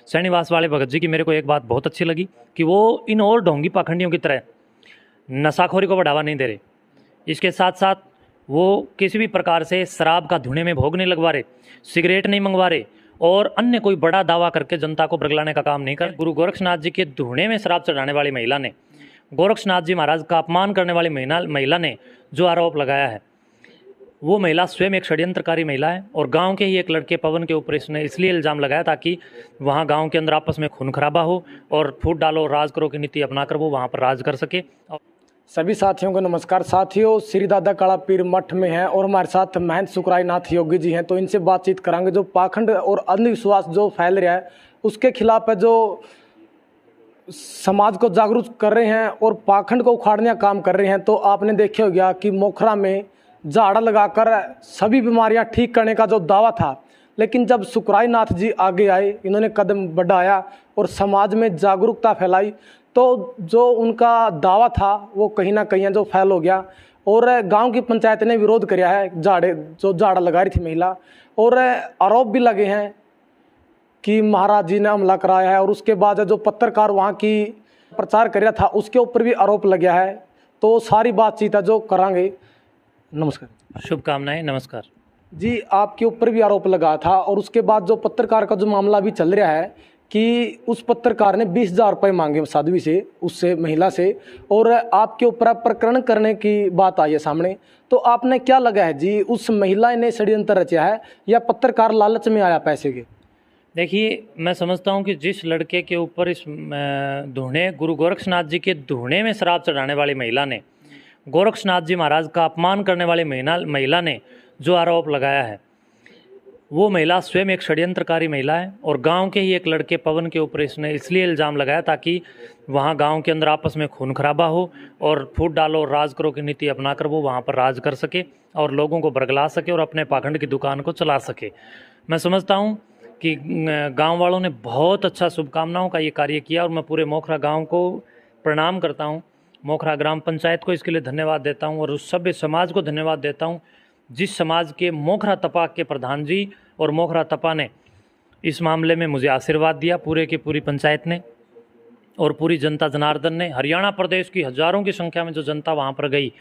सैनीवास वाले भगत जी की मेरे को एक बात बहुत अच्छी लगी कि वो इन और ढोंगी पाखंडियों की तरह नशाखोरी को बढ़ावा नहीं दे रहे। इसके साथ साथ वो किसी भी प्रकार से शराब का धुएं में भोग नहीं लगवा रहे, सिगरेट नहीं मंगवा रहे और अन्य कोई बड़ा दावा करके जनता को बरगलाने का काम नहीं कर। गुरु गोरक्षनाथ जी के धुएं में शराब चढ़ाने वाली महिला ने, गोरक्षनाथ जी महाराज का अपमान करने वाली महिला ने जो आरोप लगाया है, वो महिला स्वयं एक षड्यंत्रकारी महिला है। और गांव के ही एक लड़के पवन के ऊपर इसने इसलिए इल्ज़ाम लगाया ताकि वहां गांव के अंदर आपस में खून खराबा हो और फूट डालो राज करो की नीति अपनाकर वो वहां पर राज कर सके। सभी साथियों को नमस्कार। साथियों, श्री दादा काला पीर मठ में हैं और हमारे साथ महंत सुखराय नाथ योगी जी हैं, तो इनसे बातचीत करांगे। जो पाखंड और अंधविश्वास जो फैल रहा है उसके खिलाफ है, जो समाज को जागरूक कर रहे हैं और पाखंड को उखाड़ने का काम कर रहे हैं। तो आपने देखे हो गया कि मोखरा में झाड़ा लगाकर सभी बीमारियां ठीक करने का जो दावा था, लेकिन जब सुखराय नाथ जी आगे आए, इन्होंने कदम बढ़ाया और समाज में जागरूकता फैलाई, तो जो उनका दावा था वो कहीं ना कहीं जो फैल हो गया। और गांव की पंचायत ने विरोध किया है झाड़ा लगा रही थी महिला, और आरोप भी लगे हैं कि महाराज जी ने हमला कराया है। और उसके बाद जो पत्रकार वहाँ की प्रचार कर रहा था उसके ऊपर भी आरोप लग गया है। तो सारी बातचीत है जो करांगे। नमस्कार। शुभकामनाएं। नमस्कार जी। आपके ऊपर भी आरोप लगा था और उसके बाद जो पत्रकार का जो मामला भी चल रहा है कि उस पत्रकार ने 20,000 रुपये मांगे साध्वी से, उससे महिला से, और आपके ऊपर प्रकरण करने की बात आई है सामने। तो आपने क्या लगा है जी, उस महिला ने षड्यंत्र रचा है या पत्रकार लालच में आया पैसे के? देखिए, मैं समझता हूँ कि जिस लड़के के ऊपर इस धुने गुरु गोरक्षनाथ जी के धुने में शराब चढ़ाने वाली महिला ने, गोरक्षनाथ जी महाराज का अपमान करने वाली महिला ने जो आरोप लगाया है, वो महिला स्वयं एक षड्यंत्रकारी महिला है। और गांव के ही एक लड़के पवन के ऊपर इसने इसलिए इल्ज़ाम लगाया ताकि वहां गांव के अंदर आपस में खून खराबा हो और फूट डालो राज करो की नीति अपनाकर वो वहां पर राज कर सके और लोगों को बरगला सके और अपने पाखंड की दुकान को चला सके। मैं समझता हूँ कि गांव वालों ने बहुत अच्छा शुभकामनाओं का ये कार्य किया और मैं पूरे मोखरा गाँव को प्रणाम करता हूँ। मोखरा ग्राम पंचायत को इसके लिए धन्यवाद देता हूँ और उस सभ्य समाज को धन्यवाद देता हूँ जिस समाज के मोखरा तपा के प्रधान जी और मोखरा तपा ने इस मामले में मुझे आशीर्वाद दिया, पूरे की पूरी पंचायत ने और पूरी जनता जनार्दन ने। हरियाणा प्रदेश की हजारों की संख्या में जो जनता वहाँ पर गई,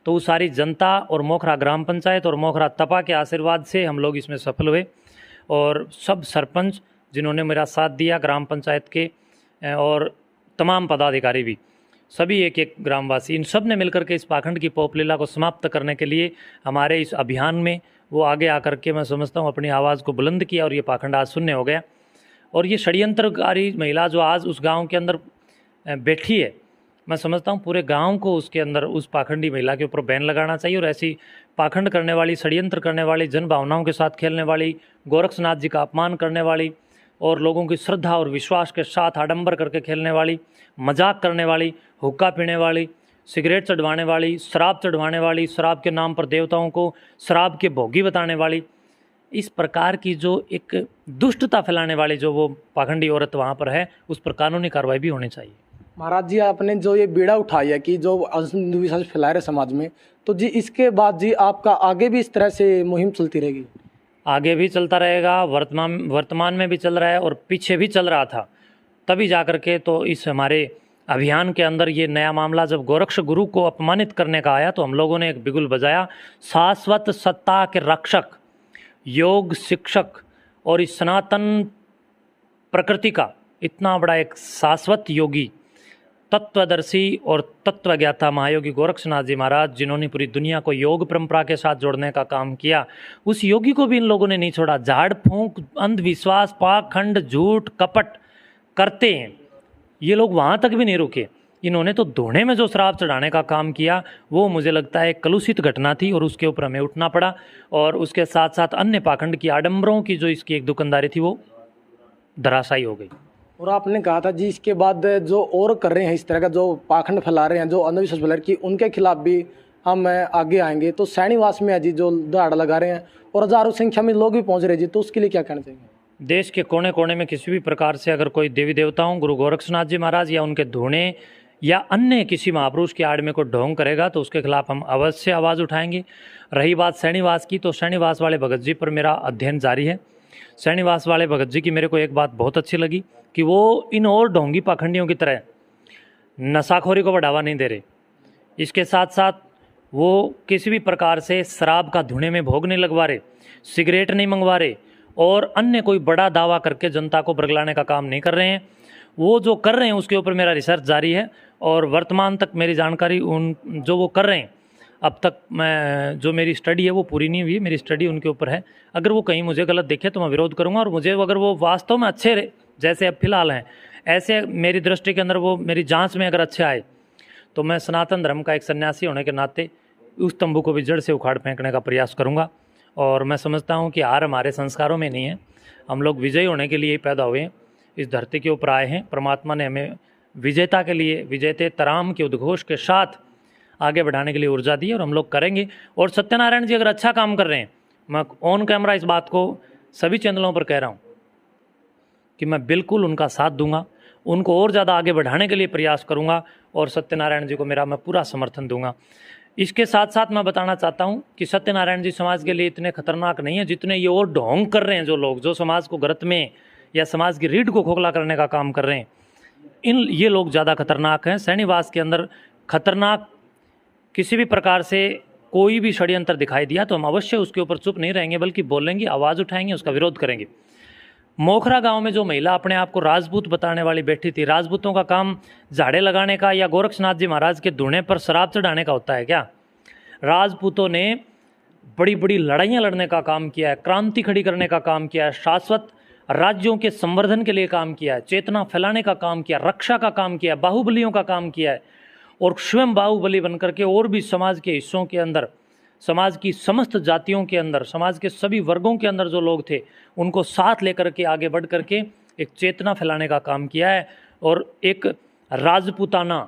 तो वो सारी जनता और मोखरा ग्राम पंचायत और मोखरा तपा के आशीर्वाद से हम लोग इसमें सफल हुए। और सब सरपंच जिन्होंने मेरा साथ दिया, ग्राम पंचायत के और तमाम पदाधिकारी भी, सभी एक एक ग्रामवासी, इन सब ने मिलकर के इस पाखंड की पोपलीला को समाप्त करने के लिए हमारे इस अभियान में वो आगे आकर के मैं समझता हूँ अपनी आवाज़ को बुलंद किया और ये पाखंड आज शून्य हो गया। और ये षड्यंत्रकारी महिला जो आज उस गांव के अंदर बैठी है, मैं समझता हूँ पूरे गांव को उसके अंदर उस पाखंडी महिला के ऊपर बैन लगाना चाहिए। और ऐसी पाखंड करने वाली, षड्यंत्र करने वाली, जन भावनाओं के साथ खेलने वाली, गोरक्षनाथ जी का अपमान करने वाली और लोगों की श्रद्धा और विश्वास के साथ आडंबर करके खेलने वाली, मजाक करने वाली, हुक्का पीने वाली, सिगरेट चढ़वाने वाली, शराब चढ़वाने वाली, शराब के नाम पर देवताओं को शराब के भोगी बताने वाली, इस प्रकार की जो एक दुष्टता फैलाने वाली जो वो पाखंडी औरत वहाँ पर है, उस पर कानूनी कार्रवाई भी होनी चाहिए। महाराज जी, आपने जो ये बीड़ा उठाई है कि जो अंधविश्वास फैला रहे समाज में, तो जी इसके बाद जी आपका आगे भी इस तरह से मुहिम चलती रहेगी? आगे भी चलता रहेगा, वर्तमान में भी चल रहा है और पीछे भी चल रहा था। तभी जाकर के तो इस हमारे अभियान के अंदर ये नया मामला जब गोरक्ष गुरु को अपमानित करने का आया तो हम लोगों ने एक बिगुल बजाया। शाश्वत सत्ता के रक्षक, योग शिक्षक और इस सनातन प्रकृति का इतना बड़ा एक शाश्वत योगी, तत्वदर्शी और तत्वज्ञाता महायोगी गोरक्षनाथ जी महाराज, जिन्होंने पूरी दुनिया को योग परंपरा के साथ जोड़ने का काम किया, उस योगी को भी इन लोगों ने नहीं छोड़ा। झाड़ फूंक, अंधविश्वास, पाखंड, झूठ, कपट करते हैं ये लोग, वहाँ तक भी नहीं रुके। इन्होंने तो धोने में जो शराब चढ़ाने का काम किया वो मुझे लगता है कलुषित घटना थी और उसके ऊपर हमें उठना पड़ा। और उसके साथ साथ अन्य पाखंड की आडंबरों की जो इसकी एक दुकानदारी थी वो धराशायी हो गई। और आपने कहा था जी इसके बाद जो और कर रहे हैं इस तरह का, जो पाखंड फैला रहे हैं, जो अंधविश्वास फैला रहे हैं, उनके खिलाफ भी हम आगे आएंगे। तो सैनीवास में है जी जो झाड़ लगा रहे हैं और हजारों संख्या में लोग भी पहुंच रहे हैं जी, तो उसके लिए क्या कहना चाहिए? देश के कोने कोने में किसी भी प्रकार से अगर कोई देवी देवताओं, गुरु गोरक्षनाथ जी महाराज या उनके धोने या अन्य किसी महापुरुष के आड़ में को ढोंग करेगा तो उसके खिलाफ हम अवश्य आवाज़ उठाएंगे। रही बात सैनीवास की, तो सैनीवास वाले भगत जी पर मेरा अध्ययन जारी है। सैनीवास वाले भगत जी की मेरे को एक बात बहुत अच्छी लगी कि वो इन और ढोंगी पाखंडियों की तरह नशाखोरी को बढ़ावा नहीं दे रहे। इसके साथ साथ वो किसी भी प्रकार से शराब का धुएं में भोग नहीं लगवा रहे, सिगरेट नहीं मंगवा रहे और अन्य कोई बड़ा दावा करके जनता को बरगलाने का काम नहीं कर रहे हैं। वो जो कर रहे हैं उसके ऊपर मेरा रिसर्च जारी है और वर्तमान तक मेरी जानकारी उन जो वो कर रहे हैं, अब तक मैं जो मेरी स्टडी है वो पूरी नहीं हुई, मेरी स्टडी उनके ऊपर है। अगर वो कहीं मुझे गलत देखे तो मैं विरोध करूंगा, और मुझे अगर वो वास्तव में अच्छे रहे जैसे अब फिलहाल हैं, ऐसे मेरी दृष्टि के अंदर वो मेरी जांच में अगर अच्छे आए तो मैं सनातन धर्म का एक सन्यासी होने के नाते उस तंबू को भी जड़ से उखाड़ फेंकने का प्रयास करूंगा। और मैं समझता हूं कि हार हमारे संस्कारों में नहीं है, हम लोग विजयी होने के लिए ही पैदा हुए हैं, इस धरती के ऊपर आए हैं। परमात्मा ने हमें विजेता के लिए विजेते तराम के उद्घोष के साथ आगे बढ़ाने के लिए ऊर्जा दी और हम लोग करेंगे। और सत्यनारायण जी अगर अच्छा काम कर रहे हैं, मैं ऑन कैमरा इस बात को सभी चैनलों पर कह रहा हूँ कि मैं बिल्कुल उनका साथ दूंगा, उनको और ज़्यादा आगे बढ़ाने के लिए प्रयास करूंगा और सत्यनारायण जी को मैं पूरा समर्थन दूंगा। इसके साथ साथ मैं बताना चाहता हूं कि सत्यनारायण जी समाज के लिए इतने खतरनाक नहीं है जितने ये और ढोंग कर रहे हैं, जो लोग जो समाज को गलत में या समाज की रीढ़ को खोखला करने का काम कर रहे हैं, ये लोग ज़्यादा खतरनाक हैं। सैनीवास के अंदर खतरनाक किसी भी प्रकार से कोई भी षड्यंत्र दिखाई दिया तो हम अवश्य उसके ऊपर चुप नहीं रहेंगे, बल्कि बोलेंगे, आवाज़ उठाएंगे, उसका विरोध करेंगे। मोखरा गांव में जो महिला अपने आप को राजपूत बताने वाली बैठी थी, राजपूतों का काम झाड़े लगाने का या गोरक्षनाथ जी महाराज के धुने पर शराब चढ़ाने का होता है क्या? राजपूतों ने बड़ी बड़ी लड़ाइयाँ लड़ने का काम किया है, क्रांति खड़ी करने का काम किया है, शाश्वत राज्यों के संवर्धन के लिए काम किया है, चेतना फैलाने का काम किया, रक्षा का काम किया, बाहुबलियों का काम किया है और स्वयं बाहुबली बनकर के और भी समाज के हिस्सों के अंदर, समाज की समस्त जातियों के अंदर, समाज के सभी वर्गों के अंदर जो लोग थे उनको साथ लेकर के आगे बढ़ करके एक चेतना फैलाने का काम किया है और एक राजपूताना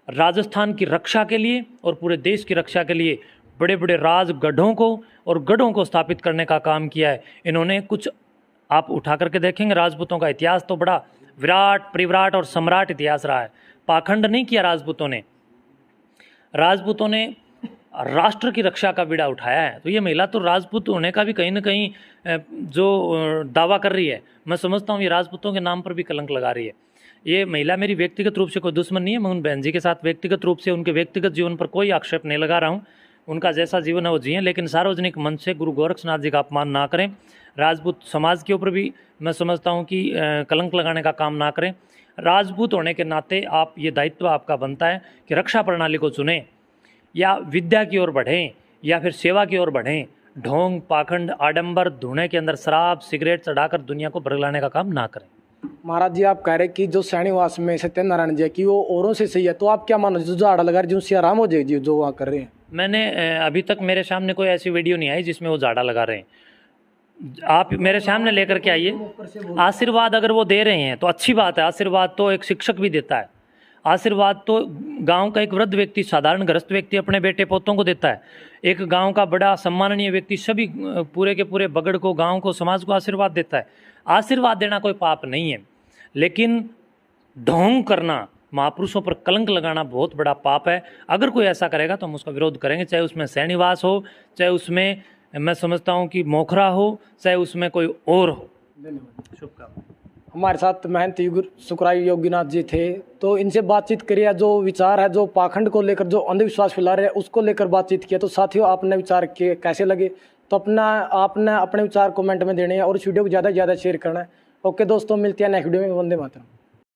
राजस्थान की रक्षा के लिए और पूरे देश की रक्षा के लिए बड़े बड़े राजगढ़ों को और गढ़ों को स्थापित करने का काम किया है इन्होंने। कुछ आप उठा करके देखेंगे, राजपूतों का इतिहास तो बड़ा विराट, परिविराट और सम्राट इतिहास रहा है। पाखंड नहीं किया राजपूतों ने, राजपूतों ने राष्ट्र की रक्षा का बीड़ा उठाया है। तो ये महिला तो राजपूत होने का भी कहीं ना कहीं जो दावा कर रही है, मैं समझता हूँ ये राजपूतों के नाम पर भी कलंक लगा रही है। ये महिला मेरी व्यक्तिगत रूप से कोई दुश्मन नहीं है, मैं उन बहन जी के साथ व्यक्तिगत रूप से उनके व्यक्तिगत जीवन पर कोई आक्षेप नहीं लगा रहा हूँ, उनका जैसा जीवन है वो जिए, लेकिन सार्वजनिक मंच से गुरु गोरक्षनाथ जी का अपमान ना करें, राजपूत समाज के ऊपर भी मैं समझता हूँ कि कलंक लगाने का काम ना करें। राजपूत होने के नाते आप ये दायित्व आपका बनता है कि रक्षा प्रणाली को चुनें या विद्या की ओर बढ़ें या फिर सेवा की ओर बढ़ें। ढोंग, पाखंड, आडंबर, धुने के अंदर शराब सिगरेट चढ़ाकर दुनिया को बरगलाने का काम ना करें। महाराज जी आप कह रहे कि जो सैनीवास में सत्यनारायण जी की वो औरों से सही है, तो आप क्या मानो जो झाड़ा लगा रहे जो उससे आराम हो जाएगी जो वहाँ कर रहे हैं? मैंने अभी तक मेरे सामने कोई ऐसी वीडियो नहीं आई जिसमें वो झाड़ा लगा रहे हैं। आप मेरे सामने लेकर के आइए। आशीर्वाद अगर वो दे रहे हैं तो अच्छी बात है, आशीर्वाद तो एक शिक्षक भी देता है, आशीर्वाद तो गांव का एक वृद्ध व्यक्ति, साधारण गृहस्थ व्यक्ति अपने बेटे पोतों को देता है। एक गांव का बड़ा सम्माननीय व्यक्ति सभी पूरे के पूरे बगड़ को, गांव को, समाज को आशीर्वाद देता है। आशीर्वाद देना कोई पाप नहीं है, लेकिन ढोंग करना, महापुरुषों पर कलंक लगाना बहुत बड़ा पाप है। अगर कोई ऐसा करेगा तो हम उसका विरोध करेंगे, चाहे उसमें सैनीवास हो, चाहे उसमें मैं समझता हूँ कि मोखरा हो, चाहे उसमें कोई और हो। धन्यवाद। शुभकामनाएं। हमारे साथ महंत सुखराय योगीनाथ जी थे, तो इनसे बातचीत करिए, जो विचार है, जो पाखंड को लेकर जो अंधविश्वास फैला रहे हैं उसको लेकर बातचीत किया। तो साथियों आपने विचार किए कैसे लगे, तो आपने अपने विचार कमेंट में देने हैं और इस वीडियो को ज़्यादा से ज़्यादा शेयर करना है। ओके दोस्तों, मिलते हैं नेक्स्ट वीडियो में। वंदे मातरम।